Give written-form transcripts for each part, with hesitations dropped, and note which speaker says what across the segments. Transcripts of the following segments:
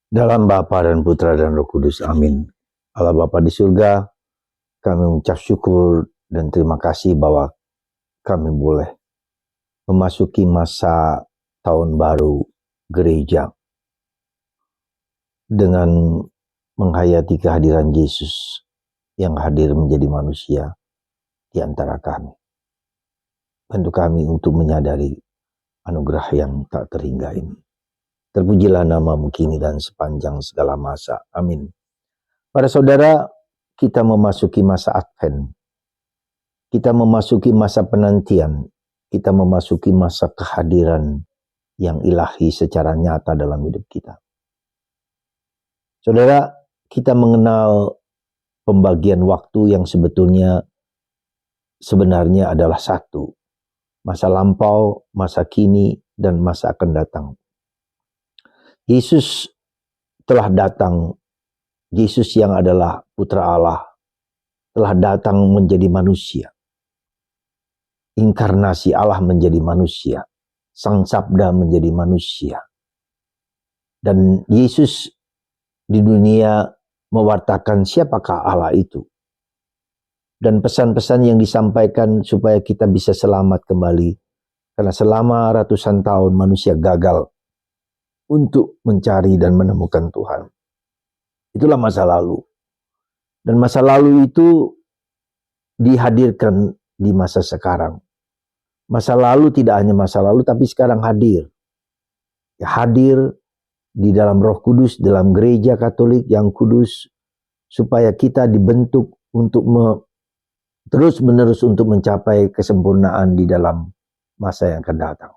Speaker 1: Dalam Bapa dan Putra dan Roh Kudus, amin. Allah Bapa di surga, kami mengucap syukur dan terima kasih bahwa kami boleh memasuki masa tahun baru gereja dengan menghayati kehadiran Yesus yang hadir menjadi manusia di antara kami. Bantu kami untuk menyadari anugerah yang tak terhingga ini. Terpujilah namamu kini dan sepanjang segala masa. Amin. Para saudara, kita memasuki masa Advent. Kita memasuki masa penantian. Kita memasuki masa kehadiran yang ilahi secara nyata dalam hidup kita. Saudara, kita mengenal pembagian waktu yang sebenarnya adalah satu. Masa lampau, masa kini, dan masa akan datang. Yesus telah datang. Yesus yang adalah Putra Allah telah datang menjadi manusia. Inkarnasi Allah menjadi manusia. Sang Sabda menjadi manusia. Dan Yesus di dunia mewartakan siapakah Allah itu. Dan pesan-pesan yang disampaikan supaya kita bisa selamat kembali. Karena selama ratusan tahun manusia gagal untuk mencari dan menemukan Tuhan. Itulah masa lalu. Dan masa lalu itu dihadirkan di masa sekarang. Masa lalu tidak hanya masa lalu, tapi sekarang hadir. Ya, hadir di dalam Roh Kudus, dalam gereja Katolik yang kudus, supaya kita dibentuk untuk terus-menerus untuk mencapai kesempurnaan di dalam masa yang akan datang.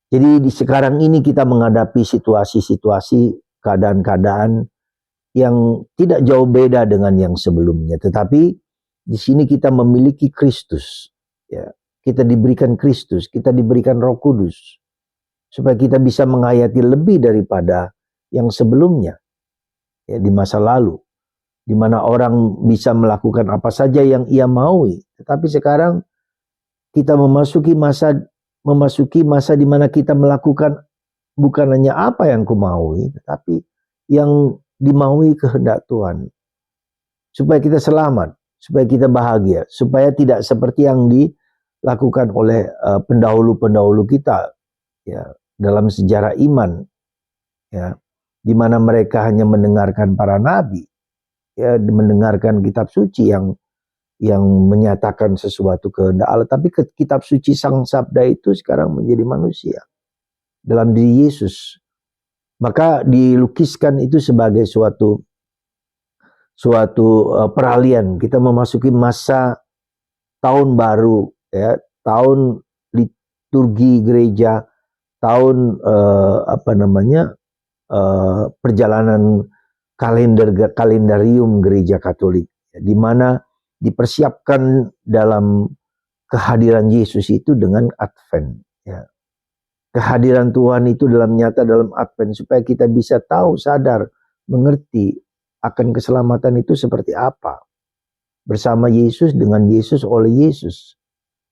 Speaker 1: Jadi di sekarang ini kita menghadapi situasi-situasi, keadaan-keadaan yang tidak jauh beda dengan yang sebelumnya. Tetapi di sini kita memiliki Kristus. Ya, kita diberikan Kristus, kita diberikan Roh Kudus. Supaya kita bisa menghayati lebih daripada yang sebelumnya. Ya, di masa lalu. Di mana orang bisa melakukan apa saja yang ia maui. Tetapi sekarang kita memasuki masa di mana kita melakukan bukan hanya apa yang kumaui, tetapi yang dimaui kehendak Tuhan. Supaya kita selamat, supaya kita bahagia, supaya tidak seperti yang dilakukan oleh pendahulu-pendahulu kita ya, dalam sejarah iman ya, di mana mereka hanya mendengarkan para nabi ya, mendengarkan kitab suci yang menyatakan sesuatu kehendak Allah, tapi kitab suci Sang Sabda itu sekarang menjadi manusia dalam diri Yesus. Maka dilukiskan itu sebagai suatu peralihan. Kita memasuki masa tahun baru ya, tahun liturgi gereja, tahun perjalanan kalendarium gereja Katolik, di mana dipersiapkan dalam kehadiran Yesus itu dengan Advent ya. Kehadiran Tuhan itu dalam nyata dalam Advent supaya kita bisa tahu, sadar, mengerti akan keselamatan itu seperti apa. Bersama Yesus, dengan Yesus, oleh Yesus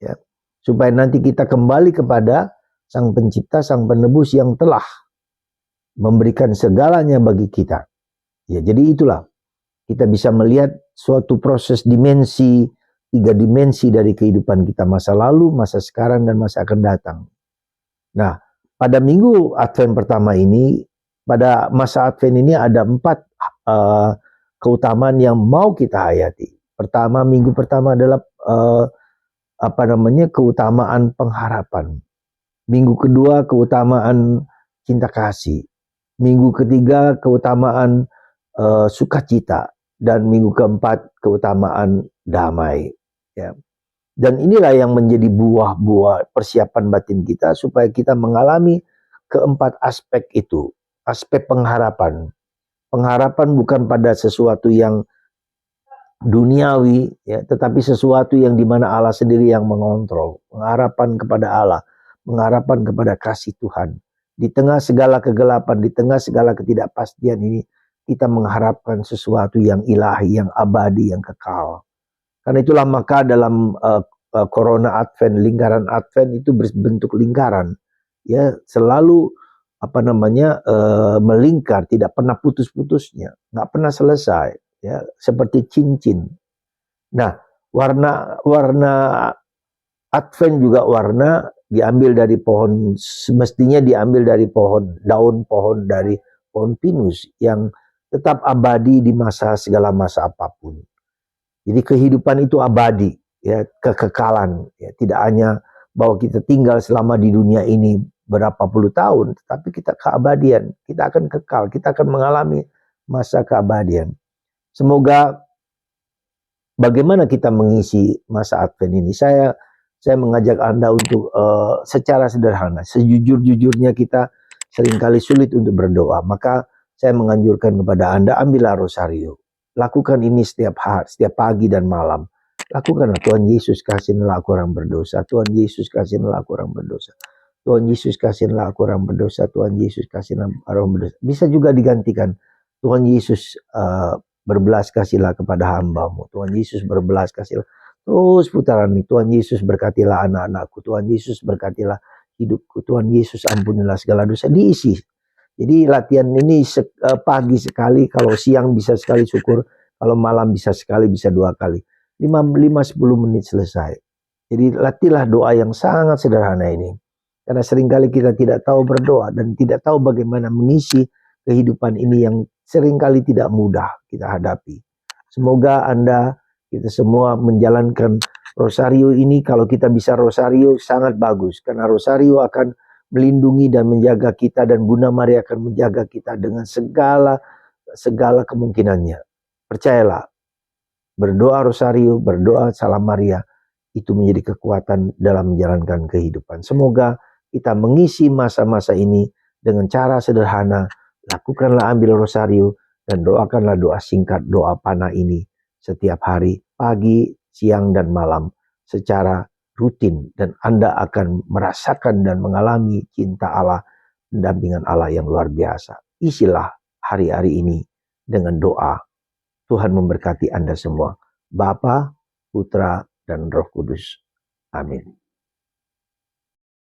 Speaker 1: ya. Supaya nanti kita kembali kepada Sang Pencipta, Sang Penebus yang telah memberikan segalanya bagi kita. Ya, jadi itulah kita bisa melihat suatu proses dimensi, 3 dimensi dari kehidupan kita, masa lalu, masa sekarang, dan masa akan datang. Nah, pada minggu Advent pertama ini, pada masa Advent ini ada 4 keutamaan yang mau kita hayati. Pertama, minggu pertama adalah keutamaan pengharapan. Minggu kedua keutamaan cinta kasih. Minggu ketiga keutamaan sukacita, dan minggu keempat keutamaan damai ya. Dan inilah yang menjadi buah-buah persiapan batin kita supaya kita mengalami keempat aspek itu. Aspek pengharapan. Pengharapan bukan pada sesuatu yang duniawi ya, tetapi sesuatu yang dimana Allah sendiri yang mengontrol. Pengharapan kepada Allah, pengharapan kepada kasih Tuhan. Di tengah segala kegelapan, di tengah segala ketidakpastian ini, kita mengharapkan sesuatu yang ilahi, yang abadi, yang kekal. Karena itulah maka dalam Corona Advent, lingkaran Advent itu berbentuk lingkaran. Ya, selalu melingkar, tidak pernah putus-putusnya, nggak pernah selesai, ya, seperti cincin. Nah, warna Advent juga warna diambil dari pohon, semestinya diambil dari daun pohon dari pohon pinus yang tetap abadi di segala masa apapun. Jadi kehidupan itu abadi, ya, kekekalan, ya, tidak hanya bahwa kita tinggal selama di dunia ini berapa puluh tahun, tetapi kita keabadian, kita akan kekal, kita akan mengalami masa keabadian. Semoga bagaimana kita mengisi masa Advent ini, saya mengajak Anda untuk secara sederhana, sejujur-jujurnya kita seringkali sulit untuk berdoa, maka saya menganjurkan kepada Anda, ambillah rosario. Lakukan ini setiap hari, setiap pagi dan malam. Lakukanlah. Tuhan Yesus, kasihilah aku orang berdosa. Tuhan Yesus, kasihilah aku orang berdosa. Tuhan Yesus, kasihilah aku orang berdosa. Tuhan Yesus, kasihilah aku orang berdosa. Bisa juga digantikan, Tuhan Yesus, berbelas kasihlah kepada hamba-Mu. Tuhan Yesus, berbelas kasihlah. Terus putaran ini. Tuhan Yesus, berkatilah anak-anakku. Tuhan Yesus, berkatilah hidupku. Tuhan Yesus, ampunilah segala dosa. Diisi. Jadi latihan ini pagi sekali, kalau siang bisa sekali syukur, kalau malam bisa sekali, bisa 2 kali. 5-10 menit selesai. Jadi latihlah doa yang sangat sederhana ini. Karena seringkali kita tidak tahu berdoa dan tidak tahu bagaimana mengisi kehidupan ini yang seringkali tidak mudah kita hadapi. Semoga Anda, kita semua menjalankan rosario ini. Kalau kita bisa rosario sangat bagus, karena rosario akan melindungi dan menjaga kita, dan Bunda Maria akan menjaga kita dengan segala kemungkinannya. Percayalah, berdoa rosario, berdoa salam Maria, itu menjadi kekuatan dalam menjalankan kehidupan. Semoga kita mengisi masa-masa ini dengan cara sederhana. Lakukanlah, ambil rosario, dan doakanlah doa singkat, doa panah ini setiap hari, pagi, siang, dan malam, secara rutin, dan Anda akan merasakan dan mengalami cinta Allah, pendampingan Allah yang luar biasa. Isilah hari-hari ini dengan doa. Tuhan memberkati Anda semua. Bapa, Putra, dan Roh Kudus. Amin.